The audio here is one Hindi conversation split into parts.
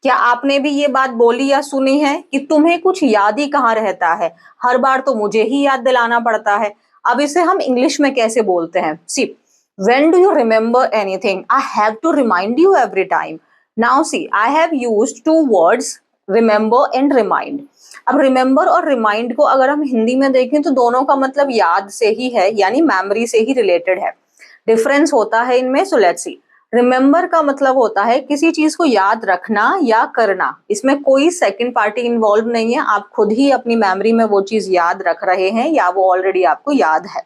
क्या आपने भी ये बात बोली या सुनी है कि तुम्हें कुछ याद ही कहाँ रहता है, हर बार तो मुझे ही याद दिलाना पड़ता है। अब इसे हम इंग्लिश में कैसे बोलते हैं? See, when do you remember anything I have to remind you every time. Now see, I have used two words, remember and remind. अब रिमेंबर और रिमाइंड को अगर हम हिंदी में देखें तो दोनों का मतलब याद से ही है, यानी मेमोरी से ही रिलेटेड है। डिफरेंस होता है इनमें, सो लेट्स सी। रिमेंबर का मतलब होता है किसी चीज को याद रखना या करना, इसमें कोई सेकंड पार्टी इन्वॉल्व नहीं है, आप खुद ही अपनी मेमोरी में वो चीज याद रख रहे हैं या वो ऑलरेडी आपको याद है।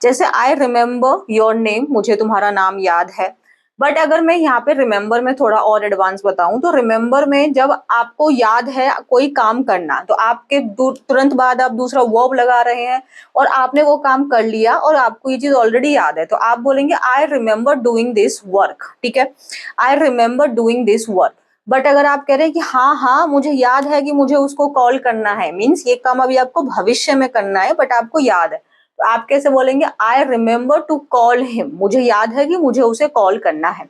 जैसे आई रिमेंबर योर नेम, मुझे तुम्हारा नाम याद है। बट अगर मैं यहाँ पे रिमेंबर में थोड़ा और एडवांस बताऊं तो रिमेंबर में जब आपको याद है कोई काम करना तो आपके तुरंत बाद आप दूसरा वर्ब लगा रहे हैं और आपने वो काम कर लिया और आपको ये चीज ऑलरेडी याद है, तो आप बोलेंगे I remember doing this work. ठीक है, I remember doing this work. But अगर आप कह रहे हैं कि हाँ हाँ मुझे याद है कि मुझे उसको कॉल करना है, मीन्स ये काम अभी आपको भविष्य में करना है बट आपको याद है, तो आप कैसे बोलेंगे? I remember to call him, मुझे याद है कि मुझे उसे कॉल करना है।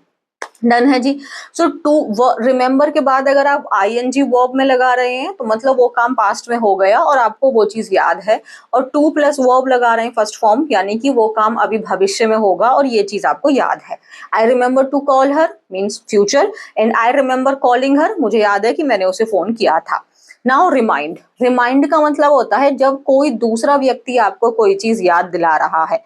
डन है जी। सो टू रिमेंबर के बाद अगर आप आईएनजी वर्ब में लगा रहे हैं तो मतलब वो काम पास्ट में हो गया और आपको वो चीज याद है, और टू प्लस वर्ब लगा रहे हैं फर्स्ट फॉर्म, यानी कि वो काम अभी भविष्य में होगा और ये चीज आपको याद है। I remember to call her means future, and I remember calling her, मुझे याद है कि मैंने उसे फोन किया था। नाउ रिमाइंड, रिमाइंड का मतलब होता है जब कोई दूसरा व्यक्ति आपको कोई चीज याद दिला रहा है।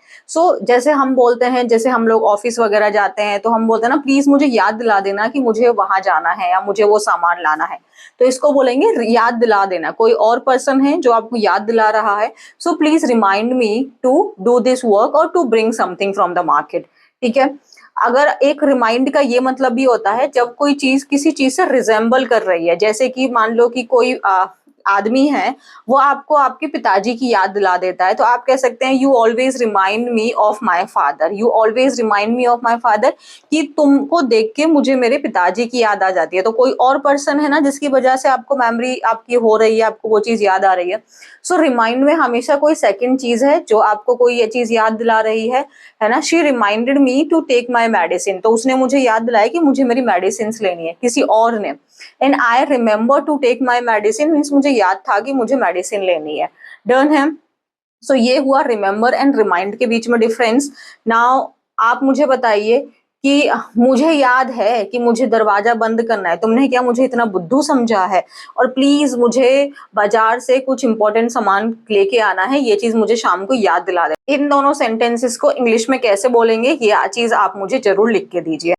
जैसे हम बोलते हैं, जैसे हम लोग ऑफिस वगैरह जाते हैं तो हम बोलते हैं ना, प्लीज मुझे याद दिला देना कि मुझे वहां जाना है या मुझे वो सामान लाना है, तो इसको बोलेंगे याद दिला देना। कोई और पर्सन है जो आपको याद दिला रहा है, so please remind me to do this work और to bring something from the market. ठीक है, अगर एक रिमाइंड का ये मतलब भी होता है जब कोई चीज किसी चीज से रिजेंबल कर रही है, जैसे कि मान लो कि कोई आदमी है, वो आपको आपके पिताजी की याद दिला देता है, तो आप कह सकते हैं you always remind me of my father, you always remind me of my father, कि तुमको देख के मुझे मेरे पिताजी की याद आ जाती है। तो कोई और पर्सन है ना जिसकी वजह से आपको मेमोरी आपकी हो रही है, आपको वो चीज याद आ रही है। सो रिमाइंड में हमेशा कोई सेकंड चीज है जो आपको कोई ये चीज याद दिला रही है ना। She reminded me to take my medicine, तो उसने मुझे याद दिलाया कि मुझे मेरी मेडिसिन लेनी है, किसी और ने। And I remember to take my medicine means मुझे याद था कि मुझे मेडिसिन लेनी है। डन है। सो ये हुआ रिमेंबर एंड रिमाइंड के बीच में डिफरेंस। नाउ आप मुझे बताइए कि मुझे याद है कि मुझे दरवाजा बंद करना है, तुमने क्या मुझे इतना बुद्धू समझा है, और प्लीज मुझे बाजार से कुछ इंपॉर्टेंट सामान लेके आना है, ये चीज मुझे शाम को याद दिला दे। इन दोनों सेंटेंसेस को इंग्लिश में कैसे बोलेंगे ये चीज आप मुझे जरूर लिख के दीजिए।